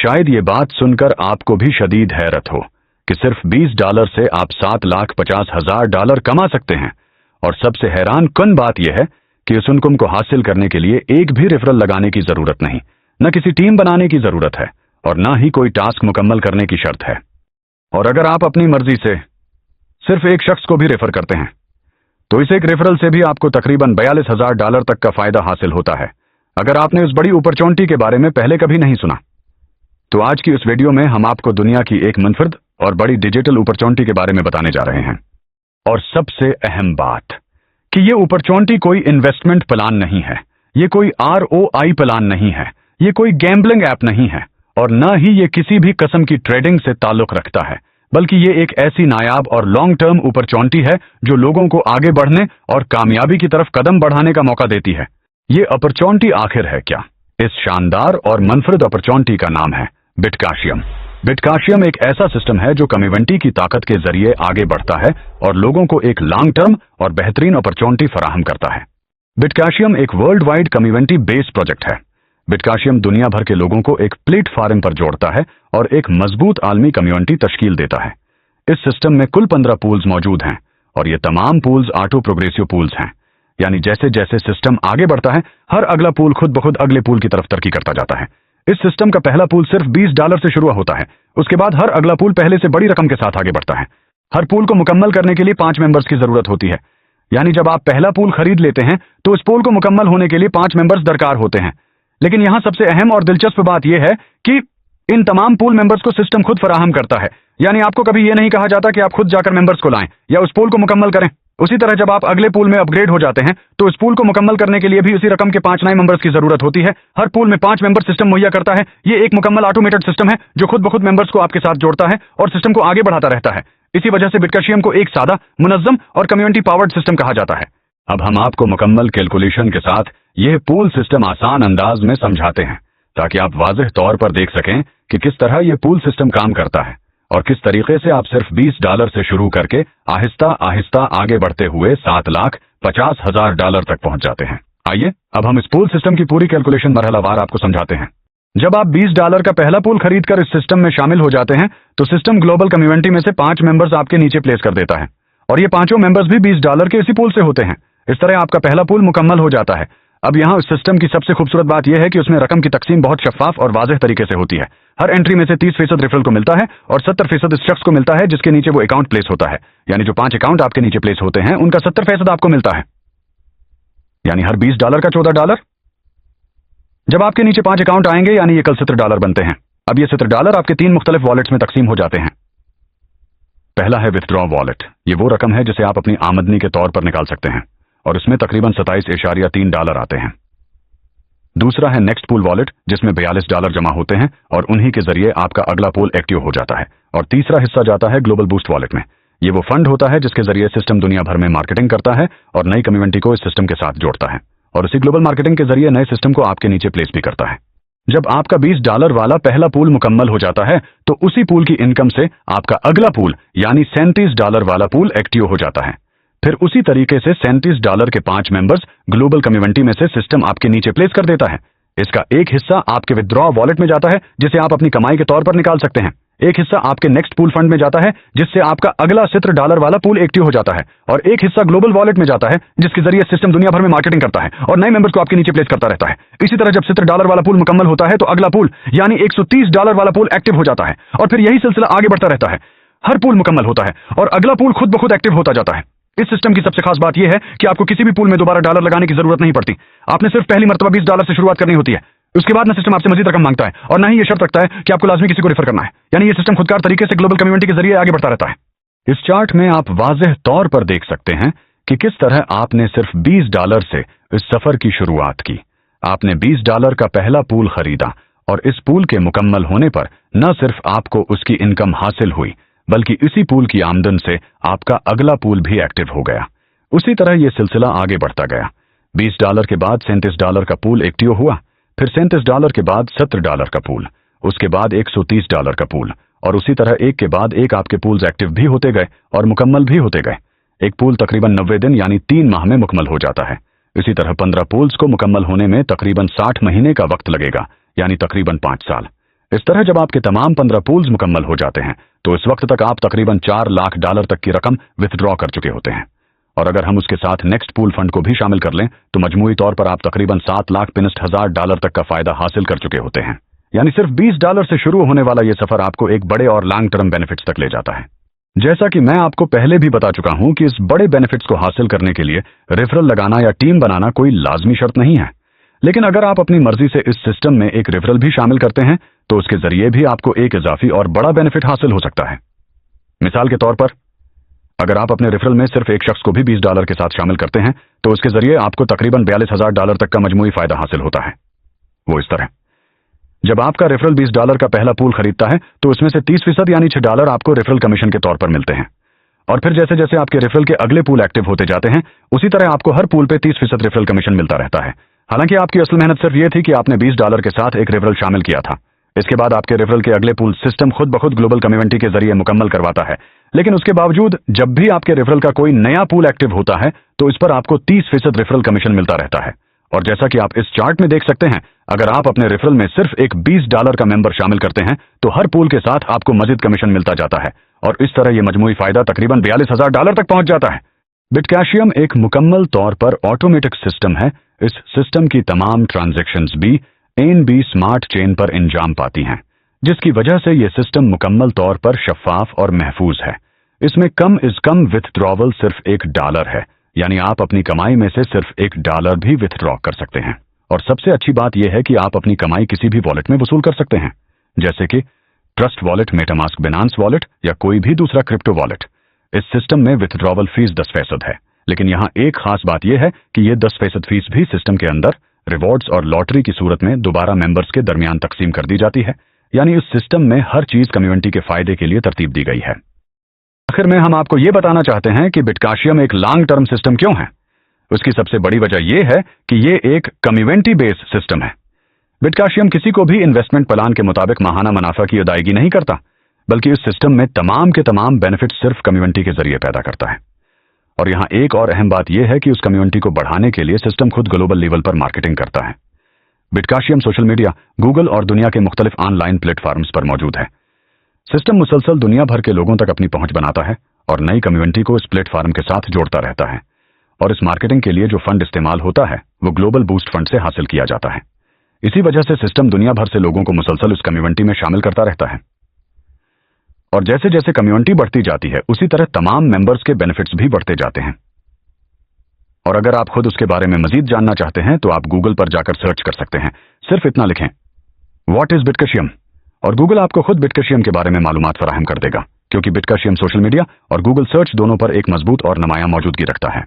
शायद ये बात सुनकर आपको भी शदीद हैरत हो कि सिर्फ $20 से आप $7,50,000 कमा सकते हैं। और सबसे हैरान कुन बात यह है कि इस इनकम को हासिल करने के लिए एक भी रेफरल लगाने की जरूरत नहीं, न किसी टीम बनाने की जरूरत है और न ही कोई टास्क मुकम्मल करने की शर्त है। और अगर आप अपनी मर्जी से सिर्फ एक शख्स को भी रेफर करते हैं तो इस एक रेफरल से भी आपको तकरीबन $42,000 तक का फायदा हासिल होता है। अगर आपने उस बड़ी अपॉर्चुनिटी के बारे में पहले कभी नहीं सुना तो आज की इस वीडियो में हम आपको दुनिया की एक मुनफरिद और बड़ी डिजिटल अपॉर्चुनिटी के बारे में बताने जा रहे हैं। और सबसे अहम बात कि ये अपॉर्चुनिटी कोई इन्वेस्टमेंट प्लान नहीं है, ये कोई ROI प्लान नहीं है, ये कोई गैम्बलिंग ऐप नहीं है और न ही ये किसी भी किस्म की ट्रेडिंग से ताल्लुक रखता है, बल्कि ये एक ऐसी नायाब और लॉन्ग टर्म अपॉर्चुनिटी है जो लोगों को आगे बढ़ने और कामयाबी की तरफ कदम बढ़ाने का मौका देती है। ये अपॉर्चुनिटी आखिर है क्या? इस शानदार और मुनफरिद अपॉर्चुनिटी का नाम है बिटकाशियम। बिटकाशियम एक ऐसा सिस्टम है जो कम्युनिटी की ताकत के जरिए आगे बढ़ता है और लोगों को एक लॉन्ग टर्म और बेहतरीन अपॉर्चुनिटी फराहम करता है। बिटकाशियम एक world wide community based project है। बिटकाशियम दुनिया भर के लोगों को एक प्लेटफॉर्म पर जोड़ता है और एक मजबूत आलमी कम्युनिटी तश्कील देता है। इस सिस्टम में कुल 15 पूल्स मौजूद हैं और ये तमाम पूल्स ऑटो प्रोग्रेसिव पूल्स हैं, यानी जैसे जैसे सिस्टम आगे बढ़ता है हर अगला पूल खुद ब खुद अगले पूल की तरफ तरक्की करता जाता है। इस सिस्टम का पहला पूल सिर्फ $20 से शुरू होता है, उसके बाद हर अगला पूल पहले से बड़ी रकम के साथ आगे बढ़ता है। हर पूल को मुकम्मल करने के लिए 5 मेंबर्स की जरूरत होती है, यानी जब आप पहला पूल खरीद लेते हैं तो उस पूल को मुकम्मल होने के लिए 5 मेंबर्स दरकार होते हैं। लेकिन यहां सबसे अहम और दिलचस्प बात यह है कि इन तमाम पूल मेंबर्स को सिस्टम खुद फराहम करता है, यानी आपको कभी यह नहीं कहा जाता कि आप खुद जाकर मेंबर्स को लाएं या उस पूल को मुकम्मल करें। उसी तरह जब आप अगले पूल में अपग्रेड हो जाते हैं तो इस पूल को मुकम्मल करने के लिए भी उसी रकम के 5 नए मेंबर्स की जरूरत होती है। हर पूल में 5 मेंबर सिस्टम मुहैया करता है। ये एक मुकम्मल ऑटोमेटेड सिस्टम है जो खुद ब खुद मेंबर्स को आपके साथ जोड़ता है और सिस्टम को आगे बढ़ाता रहता है। इसी वजह से बिटकाशियम को एक सादा, मुनज्जम और कम्युनिटी पावर्ड सिस्टम कहा जाता है। अब हम आपको मुकम्मल कैलकुलेशन के साथ यह पूल सिस्टम आसान अंदाज में समझाते हैं ताकि आप वाज़ेह तौर पर देख सकें कि किस तरह यह पूल सिस्टम काम करता है और किस तरीके से आप सिर्फ $20 से शुरू करके आहिस्ता आहिस्ता आगे बढ़ते हुए $7,50,000 तक पहुंच जाते हैं। आइए अब हम इस पूल सिस्टम की पूरी कैलकुलेशन मरहलावार आपको समझाते हैं। जब आप $20 का पहला पूल खरीदकर इस सिस्टम में शामिल हो जाते हैं तो सिस्टम ग्लोबल कम्युनिटी में से 5 मेंबर्स आपके नीचे प्लेस कर देता है और ये पांचों मेंबर्स भी $20 के इसी पूल से होते हैं। इस तरह आपका पहला पूल मुकम्मल हो जाता है। अब यहाँ इस सिस्टम की सबसे खूबसूरत बात यह है कि उसमें रकम की तकसीम बहुत शफाफ और वाज़ेह तरीके से होती है। हर एंट्री में से 30% रेफरल को मिलता है और 70% इस शख्स को मिलता है जिसके नीचे वो अकाउंट प्लेस होता है, यानी जो 5 अकाउंट आपके नीचे प्लेस होते हैं उनका 70% आपको मिलता है, यानी हर $20 का $14। जब आपके नीचे 5 अकाउंट आएंगे यानी ये कल $70 बनते हैं। अब ये $70 आपके 3 मुख्तलिफ वॉलेट्स में तकसीम हो जाते हैं। पहला है विथड्रॉ वॉलेट। ये वो रकम है जिसे आप अपनी आमदनी के तौर पर निकाल सकते हैं और इसमें तकरीबन $27.3 आते हैं। दूसरा है नेक्स्ट पूल वॉलेट जिसमें $42 जमा होते हैं और उन्हीं के जरिए आपका अगला पूल एक्टिव हो जाता है। और तीसरा हिस्सा जाता है ग्लोबल बूस्ट वॉलेट में। ये वो फंड होता है जिसके जरिए सिस्टम दुनिया भर में मार्केटिंग करता है और नई कम्युनिटी को इस सिस्टम के साथ जोड़ता है और इसी ग्लोबल मार्केटिंग के जरिए नए सिस्टम को आपके नीचे प्लेस भी करता है। जब आपका $20 वाला पहला पूल मुकम्मल हो जाता है तो उसी पूल की इनकम से आपका अगला पूल यानी $37 वाला पूल एक्टिव हो जाता है। फिर उसी तरीके से $37 के 5 मेंबर्स ग्लोबल कम्युनिटी में से सिस्टम आपके नीचे प्लेस कर देता है। इसका एक हिस्सा आपके विथड्रॉ वॉलेट में जाता है जिसे आप अपनी कमाई के तौर पर निकाल सकते हैं। एक हिस्सा आपके नेक्स्ट पूल फंड में जाता है जिससे आपका अगला $70 वाला पूल एक्टिव हो जाता है और एक हिस्सा ग्लोबल वॉलेट में जाता है जिसके जरिए सिस्टम दुनिया भर में मार्केटिंग करता है और नए मेंबर्स को आपके नीचे प्लेस करता रहता है। इसी तरह जब $70 वाला पूल मुकम्मल होता है तो अगला पूल यानी $130 वाला पूल एक्टिव हो जाता है और फिर यही सिलसिला आगे बढ़ता रहता है। हर पूल मुकम्मल होता है और अगला पूल खुद ब खुद एक्टिव होता जाता है। इस सिस्टम की सबसे खास बात यह है कि आपको किसी भी पूल में दोबारा डॉलर लगाने की जरूरत नहीं पड़ती। आपने सिर्फ पहली मर्तबा $20 से शुरुआत करनी होती है। उसके बाद न सिस्टम आपसे मजीद रकम मांगता है और न ही यह शर्त रखता है कि आपको लाजमी किसी को रेफर करना है, यानी यह सिस्टम खुदकार तरीके से ग्लोबल कम्युनिटी के जरिए आगे बढ़ता रहता है। इस चार्ट में आप वाज़ेह तौर पर देख सकते हैं कि किस तरह आपने सिर्फ $20 से इस सफर की शुरुआत की। आपने $20 का पहला पूल खरीदा और इस पूल के मुकम्मल होने पर न सिर्फ आपको उसकी इनकम हासिल हुई बल्कि इसी पूल की आमदन से आपका अगला पूल भी एक्टिव हो गया। उसी तरह यह सिलसिला आगे बढ़ता गया। $20 के बाद $37 का पूल एक्टिव हुआ, फिर $37 के बाद $70 का पूल, उसके बाद $130 का पूल और उसी तरह एक के बाद एक आपके पूल्स एक्टिव भी होते गए और मुकम्मल भी होते गए। एक पूल तकरीबन 90 दिन यानी 3 माह में मुकम्मल हो जाता है। इसी तरह 15 पूल्स को मुकम्मल होने में तकरीबन 60 महीने का वक्त लगेगा यानी तकरीबन 5 साल। इस तरह जब आपके तमाम 15 पूल्स मुकम्मल हो जाते हैं तो इस वक्त तक आप तकरीबन $4 लाख तक की रकम विथड्रॉ कर चुके होते हैं। और अगर हम उसके साथ नेक्स्ट पूल फंड को भी शामिल कर लें तो मजमूई तौर पर आप तकरीबन $7,65,000 तक का फायदा हासिल कर चुके होते हैं। यानी सिर्फ $20 से शुरू होने वाला यह सफर आपको एक बड़े और लॉन्ग टर्म बेनिफिट्स तक ले जाता है। जैसा कि मैं आपको पहले भी बता चुका हूं कि इस बड़े बेनिफिट्स को हासिल करने के लिए रेफरल लगाना या टीम बनाना कोई लाजमी शर्त नहीं है, लेकिन अगर आप अपनी मर्जी से इस सिस्टम में एक रेफरल भी शामिल करते हैं तो उसके जरिए भी आपको एक इजाफी और बड़ा बेनिफिट हासिल हो सकता है। मिसाल के तौर पर अगर आप अपने रेफरल में सिर्फ एक शख्स को भी $20 के साथ शामिल करते हैं तो उसके जरिए आपको तकरीबन $42,000 तक का मजमूई फायदा हासिल होता है। वो इस तरह, जब आपका रेफरल $20 का पहला पूल खरीदता है तो उसमें से 30% यानी $6 आपको रेफरल कमीशन के तौर पर मिलते हैं। और फिर जैसे जैसे आपके रेफरल के अगले पूल एक्टिव होते जाते हैं उसी तरह आपको हर पूल पे 30% रेफरल कमीशन मिलता रहता है। हालांकि आपकी असल मेहनत सिर्फ ये थी कि आपने $20 के साथ एक रेफरल शामिल किया था। इसके बाद आपके रेफरल के अगले पूल सिस्टम खुद ब खुद ग्लोबल कम्युनिटी के जरिए मुकम्मल करवाता है, लेकिन उसके बावजूद जब भी आपके रेफरल का कोई नया पूल एक्टिव होता है तो इस पर आपको 30% रेफरल कमीशन मिलता रहता है। और जैसा कि आप इस चार्ट में देख सकते हैं, अगर आप अपने रेफरल में सिर्फ एक $20 का मेंबर शामिल करते हैं तो हर पूल के साथ आपको मजीद कमीशन मिलता जाता है और इस तरह यह मजमूई फायदा तकरीबन $42,000 तक पहुंच जाता है। बिटकैशियम एक मुकम्मल तौर पर ऑटोमेटिक सिस्टम है। इस सिस्टम की तमाम ट्रांजैक्शंस भी एनबी स्मार्ट चेन पर अंजाम पाती हैं, जिसकी वजह से यह सिस्टम मुकम्मल तौर पर शफाफ और महफूज है। इसमें कम इज कम विथड्रॉवल सिर्फ $1 है, यानी आप अपनी कमाई में से सिर्फ $1 भी विथड्रॉ कर सकते हैं। और सबसे अच्छी बात यह है कि आप अपनी कमाई किसी भी वॉलेट में वसूल कर सकते हैं, जैसे कि trust wallet, MetaMask, Binance wallet या कोई भी दूसरा क्रिप्टो वॉलेट। इस सिस्टम में विथड्रॉवल फीस 10% है, लेकिन यहाँ एक खास बात यह है कि यह 10% फीस भी सिस्टम के अंदर रिवॉर्ड्स और लॉटरी की सूरत में दोबारा मेंबर्स के दरमियान तकसीम कर दी जाती है। यानी इस सिस्टम में हर चीज कम्युनिटी के फायदे के लिए तरतीब दी गई है। आखिर में हम आपको यह बताना चाहते हैं कि बिटकैशियम एक लॉन्ग टर्म सिस्टम क्यों है। उसकी सबसे बड़ी वजह यह है कि यह एक कम्युनिटी बेस्ड सिस्टम है। बिटकैशियम किसी को भी इन्वेस्टमेंट प्लान के मुताबिक माहाना मुनाफा की अदायगी नहीं करता, बल्कि इस सिस्टम में तमाम के तमाम बेनिफिट सिर्फ कम्युनिटी के जरिए पैदा करता है। और यहाँ एक और अहम बात यह है कि उस कम्युनिटी को बढ़ाने के लिए सिस्टम खुद ग्लोबल लेवल पर मार्केटिंग करता है। बिटकैशियम सोशल मीडिया, गूगल और दुनिया के मुख्तलिफ ऑनलाइन प्लेटफॉर्म्स पर मौजूद है। सिस्टम मुसलसल दुनिया भर के लोगों तक अपनी पहुंच बनाता है और नई कम्युनिटी को इस प्लेटफॉर्म के साथ जोड़ता रहता है। और इस मार्केटिंग के लिए जो फंड इस्तेमाल होता है वो ग्लोबल बूस्ट फंड से हासिल किया जाता है। इसी वजह से सिस्टम दुनिया भर से लोगों को मुसलसल उस कम्युनिटी में शामिल करता रहता है। और जैसे जैसे कम्युनिटी बढ़ती जाती है उसी तरह तमाम मेंबर्स के बेनिफिट्स भी बढ़ते जाते हैं। और अगर आप खुद उसके बारे में मजीद जानना चाहते हैं तो आप गूगल पर जाकर सर्च कर सकते हैं। सिर्फ इतना लिखें, व्हाट इज बिटकैशियम, और गूगल आपको खुद बिटकैशियम के बारे में मालूमात फराहम कर देगा, क्योंकि बिटकैशियम सोशल मीडिया और गूगल सर्च दोनों पर एक मजबूत और नुमायां मौजूदगी रखता है।